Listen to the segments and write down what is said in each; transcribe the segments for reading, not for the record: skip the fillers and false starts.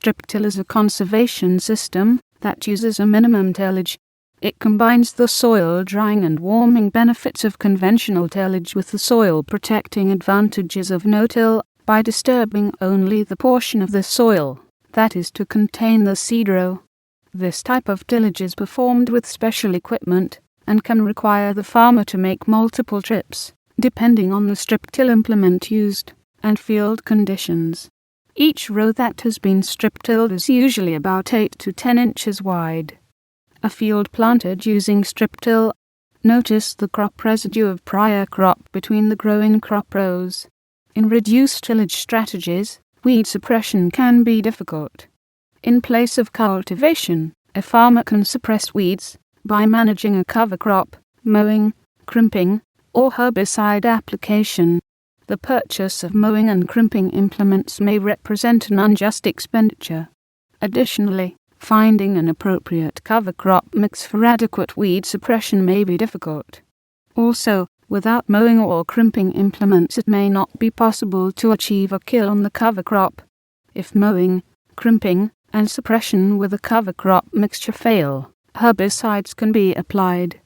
strip till is a conservation system that uses a minimum tillage. It combines the soil drying and warming benefits of conventional tillage with the soil protecting advantages of no-till by disturbing only the portion of the soil that is to contain the seed row. This type of tillage is performed with special equipment and can require the farmer to make multiple trips, depending on the strip-till implement used and field conditions. Each row that has been strip-tilled is usually about 8 to 10 inches wide. A field planted using strip-till. Notice the crop residue of prior crop between the growing crop rows. In reduced tillage strategies, weed suppression can be difficult. In place of cultivation, a farmer can suppress weeds by managing a cover crop, mowing, crimping, or herbicide application. The purchase of mowing and crimping implements may represent an unjust expenditure. Additionally, finding an appropriate cover crop mix for adequate weed suppression may be difficult. Also, without mowing or crimping implements it may not be possible to achieve a kill on the cover crop. If mowing, crimping, and suppression with a cover crop mixture fail, herbicides can be applied.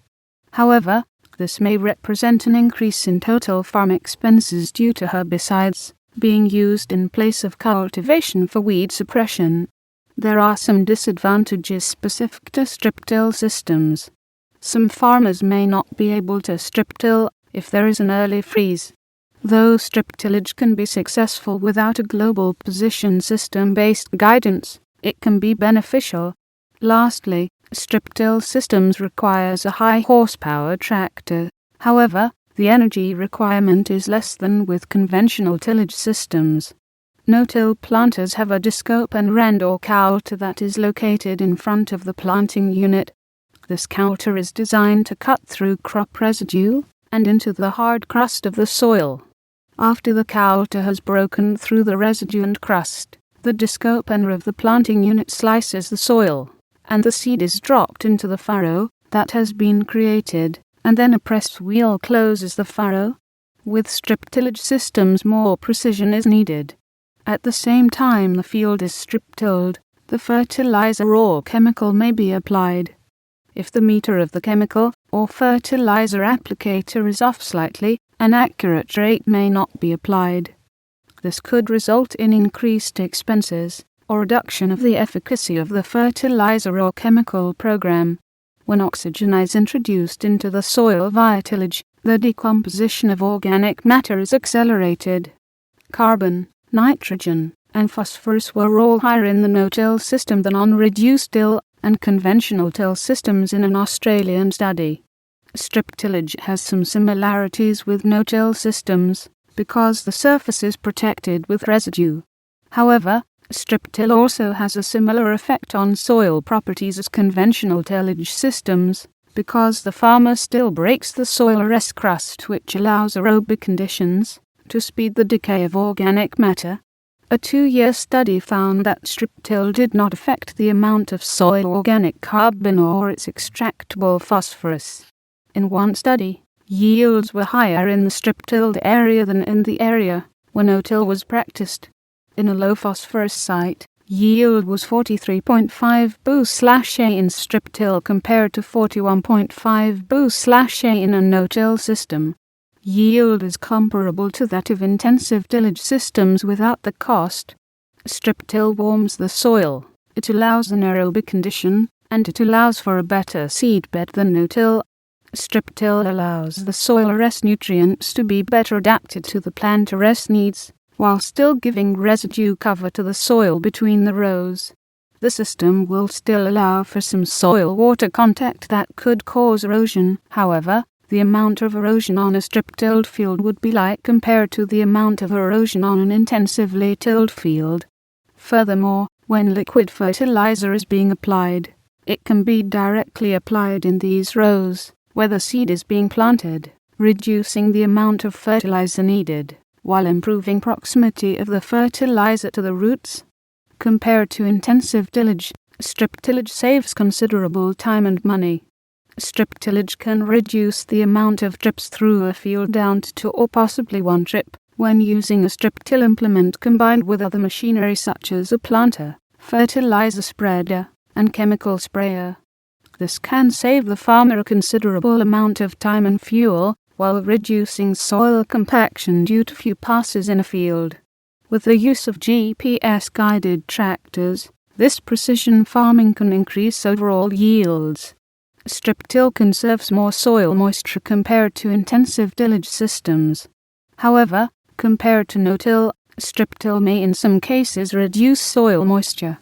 However, this may represent an increase in total farm expenses due to herbicides being used in place of cultivation for weed suppression. There are some disadvantages specific to strip-till systems. Some farmers may not be able to strip-till if there is an early freeze. Though strip-tillage can be successful without a global position system-based guidance, it can be beneficial. Lastly, strip-till systems requires a high horsepower tractor. However, the energy requirement is less than with conventional tillage systems. No-till planters have a discope and rend or coulter that is located in front of the planting unit. This coulter is designed to cut through crop residue and into the hard crust of the soil. After the coulter has broken through the residue and crust, the discoper of the planting unit slices the soil, and the seed is dropped into the furrow that has been created, and then a press wheel closes the furrow. With strip tillage systems more precision is needed. At the same time the field is strip-tilled, the fertilizer or chemical may be applied. If the meter of the chemical or fertilizer applicator is off slightly, an accurate rate may not be applied. This could result in increased expenses or reduction of the efficacy of the fertilizer or chemical program. When oxygen is introduced into the soil via tillage, the decomposition of organic matter is accelerated. Carbon, nitrogen, and phosphorus were all higher in the no-till system than on reduced till and conventional till systems in an Australian study. Strip tillage has some similarities with no-till systems because the surface is protected with residue. However, strip-till also has a similar effect on soil properties as conventional tillage systems because the farmer still breaks the soil rest crust, which allows aerobic conditions to speed the decay of organic matter. A 2-year study found that strip-till did not affect the amount of soil organic carbon or its extractable phosphorus. In one study, yields were higher in the strip-tilled area than in the area where no-till was practiced. In a low-phosphorus site, yield was 43.5 Bu/A in strip-till compared to 41.5 Bu/A in a no-till system. Yield is comparable to that of intensive tillage systems without the cost. Strip-till warms the soil, it allows an aerobic condition, and it allows for a better seed bed than no-till. Strip-till allows the soil rest nutrients to be better adapted to the plant rest needs, while still giving residue cover to the soil between the rows. The system will still allow for some soil-water contact that could cause erosion. However, the amount of erosion on a strip-tilled field would be light compared to the amount of erosion on an intensively tilled field. Furthermore, when liquid fertilizer is being applied, it can be directly applied in these rows where the seed is being planted, reducing the amount of fertilizer needed, while improving proximity of the fertilizer to the roots. Compared to intensive tillage, strip tillage saves considerable time and money. Strip tillage can reduce the amount of trips through a field down to 2 or possibly 1 trip when using a strip till implement combined with other machinery such as a planter, fertilizer spreader, and chemical sprayer. This can save the farmer a considerable amount of time and fuel, while reducing soil compaction due to few passes in a field. With the use of GPS-guided tractors, this precision farming can increase overall yields. Strip till conserves more soil moisture compared to intensive tillage systems. However, compared to no-till, strip till may in some cases reduce soil moisture.